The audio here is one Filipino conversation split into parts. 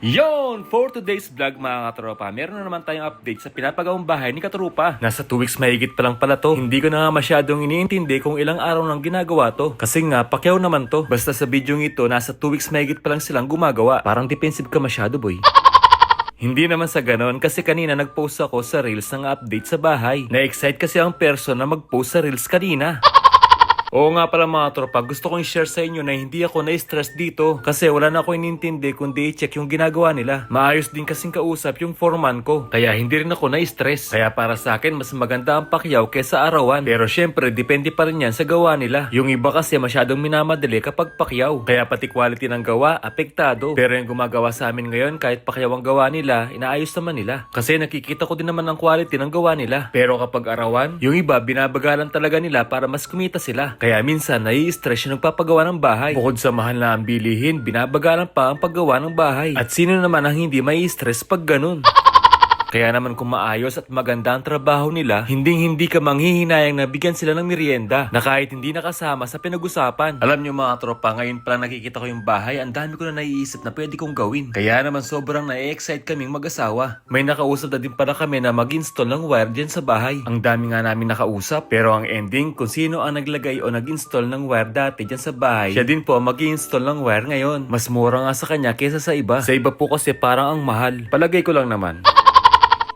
Yon! For today's vlog mga katropa, meron na naman tayong update sa pinapagawang bahay ni Katrupa. Nasa 2 weeks mahigit pa lang pala to. Hindi ko na nga masyadong iniintindi kung ilang araw nang ginagawa to. Kasi nga, pakyaw naman to. Basta sa video ito, nasa 2 weeks mahigit pa lang silang gumagawa. Parang defensive ka masyado, boy. Hindi naman sa ganon kasi kanina nag-post ako sa Reels ng update sa bahay. Na-excite kasi ang person na mag-post sa Reels kanina. Oo nga pala mga tropa, gusto kong i-share sa inyo na hindi ako na-stress dito kasi wala na ako inintindi kundi i-check yung ginagawa nila. Maayos din kasing kausap yung foreman ko, kaya hindi rin ako na-stress. Kaya para sa akin, mas maganda ang pakyaw kesa arawan. Pero syempre, depende pa rin yan sa gawa nila. Yung iba kasi masyadong minamadali kapag pakyaw, kaya pati quality ng gawa, apektado. Pero yung gumagawa sa amin ngayon, kahit pakyaw ang gawa nila, inaayos naman nila. Kasi nakikita ko din naman ang quality ng gawa nila. Pero kapag arawan, yung iba binabagalan talaga nila para mas kumita sila. Kaya minsan nai-stress yung nagpapagawa ng bahay. Bukod sa mahal na ang bilihin, binabagalan pa ang paggawa ng bahay. At sino naman ang hindi mai-stress pag ganun? Kaya naman kung maayos at maganda ang trabaho nila, hindi ka manghihinayang na bigyan sila ng merienda na kahit hindi nakasama sa pinag-usapan. Alam nyo mga tropa, ngayon pa lang nakikita ko yung bahay, ang dami ko na naiisip na pwede kong gawin. Kaya naman sobrang na-excite kaming mag-asawa. May nakausap na din pala kami na mag-install ng wire dyan sa bahay. Ang dami nga namin nakausap, pero ang ending kung sino ang naglagay o nag-install ng wire dati dyan sa bahay, siya din po ang mag-install ng wire ngayon. Mas mura nga sa kanya kesa sa iba. Sa iba po kasi parang ang mahal. Palagay ko lang naman.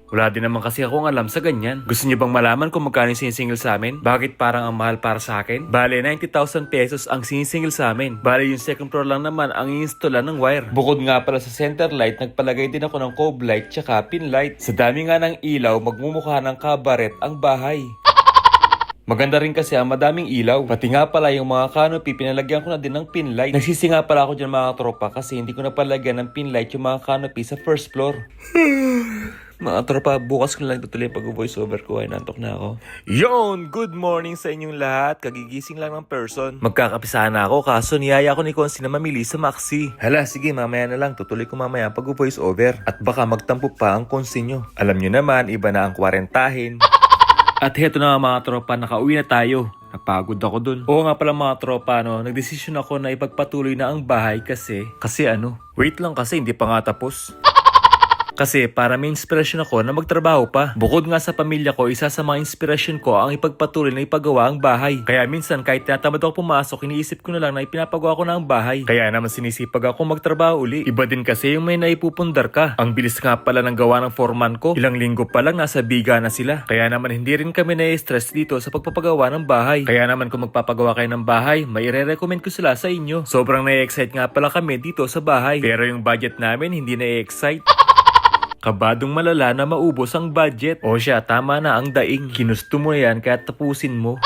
Wala din naman kasi akong alam sa ganyan. Gusto niyo bang malaman kung magkano yung sinisingil sa amin? Bakit parang ang mahal para sa akin? Bale, 90,000 pesos ang sinisingil sa amin. Bale, yung second floor lang naman ang i-installan ng wire. Bukod nga pala sa center light, nagpalagay din ako ng cove light tsaka pin light. Sa dami nga ng ilaw, magmumukha ng kabaret ang bahay. Maganda rin kasi ang madaming ilaw. Pati nga pala yung mga canopy, pinalagyan ko na din ng pin light. Nagsisi nga pala ako dyan mga tropa kasi hindi ko na palagyan ng pin light yung mga canopy sa first floor. Mga tropa, bukas ko lang tutuloy pag-voice over ko ay nantok na ako. Yon! Good morning sa inyong lahat. Kagigising lang ng person. Magkakapisahan na ako kaso niyaya ko ni Konsi na mamili sa Maxi. Hala, sige mamaya na lang. Tutuloy ko mamaya pag-voice over. At baka magtampo pa ang Konsi nyo. Alam nyo naman, iba na ang kwarentahin. At heto na mga tropa, nakauwi na tayo. Napagod ako dun. Oo nga pala mga tropa, no, nagdesisyon ako na ipagpatuloy na ang bahay kasi wait lang kasi hindi pa nga tapos. Kasi para may inspirasyon ako na magtrabaho pa. Bukod nga sa pamilya ko, isa sa mga inspirasyon ko ang ipagpatuloy na ipagawa ang bahay. Kaya minsan kahit tinatamad ako pumasok, iniisip ko na lang na ipinapagawa ko na ang bahay. Kaya naman sinisipag ako magtrabaho uli. Iba din kasi yung may naipupundar ka. Ang bilis nga pala ng gawa ng foreman ko. Ilang linggo pa lang nasa biga na sila. Kaya naman hindi rin kami na-stress dito sa pagpapagawa ng bahay. Kaya naman kung magpapagawa kayo ng bahay, may i-recommend ko sila sa inyo. Sobrang na-excite nga pala kami dito sa bahay. Pero yung budget namin hindi na-excite. Kabadong malala na maubos ang budget. O siya, tama na ang daing. Kinusto mo yan kaya tapusin mo.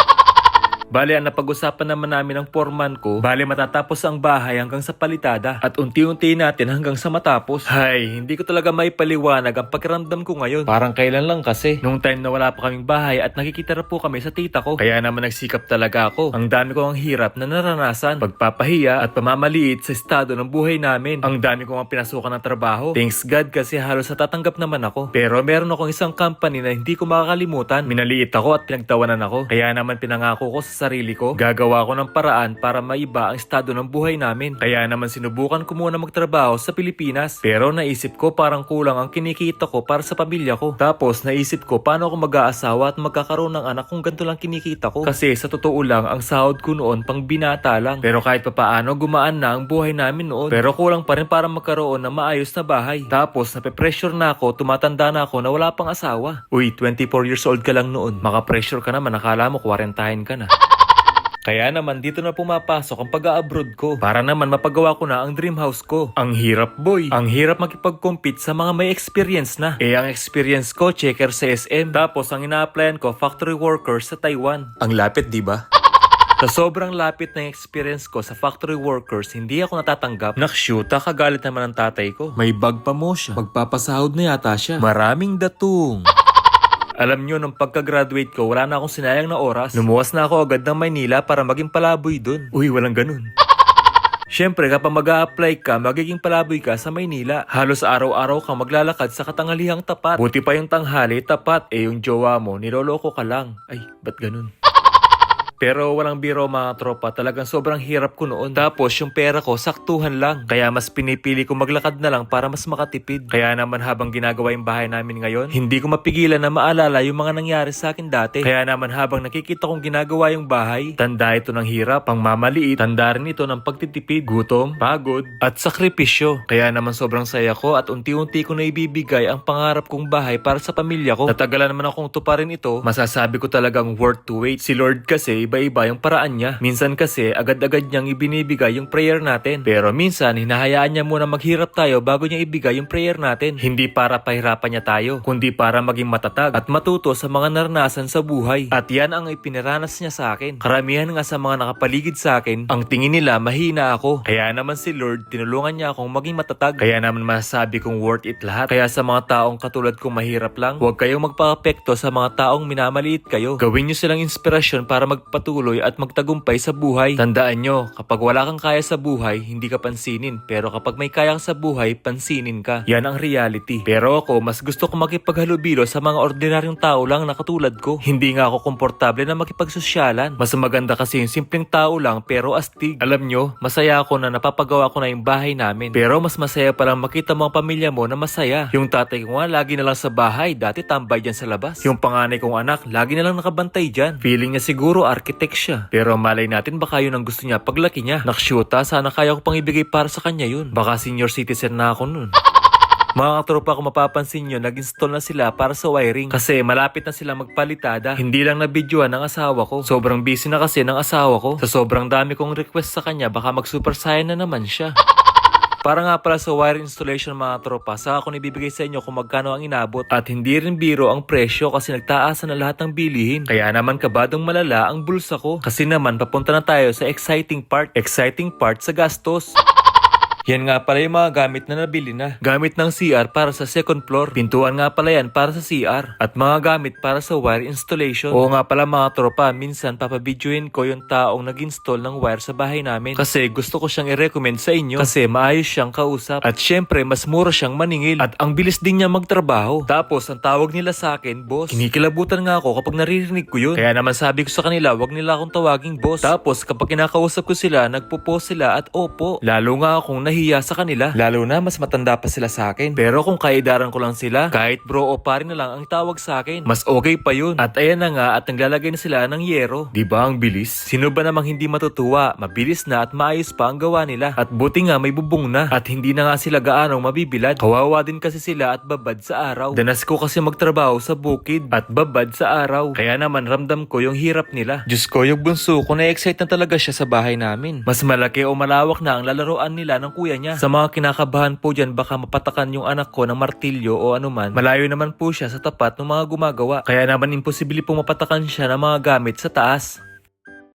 Bale, ang napag-usapan naman namin ng foreman ko, bale matatapos ang bahay hanggang sa palitada at unti-unti natin hanggang sa matapos. Hay, hindi ko talaga maipaliwanag ang pakiramdam ko ngayon. Parang kailan lang kasi, nung time na wala pa kaming bahay at nakikita na po kami sa tita ko. Kaya naman nagsikap talaga ako. Ang dami ko ang hirap na naranasan, pagpapahiya at pamamaliit sa estado ng buhay namin. Ang dami ko ang pinasukan ng trabaho. Thanks God kasi halos natatanggap naman ako. Pero meron akong isang company na hindi ko makakalimutan. Minaliit ako at pinagtawanan ako. Kaya naman pinangako ko sa sarili ko, gagawa ko ng paraan para maiba ang estado ng buhay namin. Kaya naman sinubukan ko muna magtrabaho sa Pilipinas. Pero naisip ko parang kulang ang kinikita ko para sa pamilya ko. Tapos naisip ko paano ako mag-aasawa at magkakaroon ng anak kung ganito lang kinikita ko. Kasi sa totoo lang, ang sahod ko noon pang binata lang. Pero kahit papaano gumaan na ang buhay namin noon. Pero kulang pa rin para magkaroon ng maayos na bahay. Tapos nape-pressure na ako, tumatanda na ako na wala pang asawa. Uy, 24 years old ka lang noon. Maka-pressure ka naman, nakala mo 40 ka na. Kaya naman dito na pumapasok ang pag-a-abroad ko para naman mapagawa ko na ang dream house ko. Ang hirap boy. Ang hirap makipag-compete sa mga may experience na. Ang experience ko, checker sa SM. Tapos ang ina-applyan ko, factory worker sa Taiwan. Ang lapit, di ba? Sa sobrang lapit ng experience ko sa factory workers, hindi ako natatanggap. Nakshuta, kagalit naman ang tatay ko. May bag pa mo siya. Magpapasahod na yata siya. Maraming datong. Alam nyo, nung pagka-graduate ko, wala na akong sinayang na oras. Lumuwas na ako agad ng Maynila para maging palaboy dun. Uy, walang ganun. Siyempre, kapag mag-a-apply ka, magiging palaboy ka sa Maynila. Halos araw-araw kang maglalakad sa katangalihang tapat. Buti pa yung tanghali, tapat. Yung jowa mo, niloloko ka lang. Ay, ba't ganun? Pero walang biro mga tropa, talagang sobrang hirap ko noon. Tapos yung pera ko saktuhan lang. Kaya mas pinipili ko maglakad na lang para mas makatipid. Kaya naman habang ginagawa yung bahay namin ngayon, hindi ko mapigilan na maalala yung mga nangyari sa akin dati. Kaya naman habang nakikita kong ginagawa yung bahay, tanda ito ng hirap, pangmamaliit, tanda rin ito ng pagtitipid, gutom, pagod, at sakripisyo. Kaya naman sobrang saya ko at unti-unti ko na ibibigay ang pangarap kong bahay para sa pamilya ko. Natagalan naman akong tuparin ito, masasabi ko talagang worth to wait. Si Lord kasi iba-iba yung paraan niya. Minsan kasi agad-agad niyang ibinibigay yung prayer natin. Pero minsan hinahayaan niya muna maghirap tayo bago niya ibigay yung prayer natin. Hindi para pahirapan niya tayo, kundi para maging matatag at matuto sa mga naranasan sa buhay. At yan ang ipinaranas niya sa akin. Karamihan nga sa mga nakapaligid sa akin, ang tingin nila mahina ako. Kaya naman si Lord, tinulungan niya akong maging matatag. Kaya naman masasabi kong worth it lahat. Kaya sa mga taong katulad kong mahirap lang, huwag kayong magpa-apekto sa mga taong minamaliit kayo. Gawin niyo silang inspirasyon para magpatuloy at magtagumpay sa buhay. Tandaan nyo, kapag wala kang kaya sa buhay, hindi ka pansinin. Pero kapag may kaya ka sa buhay, pansinin ka. Yan ang reality. Pero ako, mas gusto ko makipaghalubilo sa mga ordinaryong tao lang na katulad ko. Hindi nga ako komportable na makipagsosyalan. Mas maganda kasi yung simpleng tao lang pero astig. Alam nyo, masaya ako na napapagawa ko na yung bahay namin. Pero mas masaya palang makita mo ang pamilya mo na masaya. Yung tatay ko nga lagi na lang sa bahay, dati tambay dyan sa labas. Yung panganay kong anak, lagi na lang nakabantay dyan. Feeling niya siguro architect siya. Pero malay natin baka yun ang gusto niya paglaki niya. Nakshuta, sana kaya ko pang ibigay para sa kanya yun. Baka senior citizen na ako nun. Mga katropa, kung mapapansin nyo, nag-install na sila para sa wiring. Kasi malapit na sila magpalitada. Hindi lang na-videoan ng asawa ko. Sobrang busy na kasi ng asawa ko. Sa sobrang dami kong request sa kanya, baka mag-super saiyan na naman siya. Para nga pala sa wire installation mga tropa, saka ako nibibigay sa inyo kung magkano ang inabot. At hindi rin biro ang presyo kasi nagtaasan na lahat ng bilihin. Kaya naman kabadong malala ang bulsa ko. Kasi naman papunta na tayo sa exciting part. Exciting part sa gastos. Yan nga pala yung mga gamit na nabili na. Gamit ng CR para sa second floor. Pintuan nga pala yan para sa CR. At mga gamit para sa wire installation. Oo nga pala mga tropa, minsan papabidyoin ko yung taong nag-install ng wire sa bahay namin. Kasi gusto ko siyang i-recommend sa inyo. Kasi maayos siyang kausap. At syempre, mas mura siyang maningil. At ang bilis din niya magtrabaho. Tapos, ang tawag nila sa akin, boss. Kinikilabutan nga ako kapag naririnig ko yun. Kaya naman sabi ko sa kanila, wag nila akong tawaging boss. Tapos, kapag kinakausap ko sila, nagpo-post sila at opo. Lalo nga akong nahiya sa kanila. Lalo na mas matanda pa sila sa akin. Pero kung kaidaran ko lang sila, kahit bro o pare na lang ang tawag sa akin, mas okay pa yun. At ayan na nga at naglalagay na sila ng yero. Diba ang bilis? Sino ba namang hindi matutuwa? Mabilis na at maayos pa ang gawa nila. At buti nga may bubong na. At hindi na nga sila gaanong mabibilad. Kawawa din kasi sila at babad sa araw. Danas ko kasi magtrabaho sa bukid at babad sa araw. Kaya naman ramdam ko yung hirap nila. Diyos ko, yung bunso ko na-excite na talaga siya sa bahay namin. Mas malaki o malawak na ang lalaroan nila ng kuya niya. Sa mga kinakabahan po dyan, baka mapatakan yung anak ko ng martilyo o anuman. Malayo naman po siya sa tapat ng mga gumagawa. Kaya naman imposible pong mapatakan siya ng mga gamit sa taas.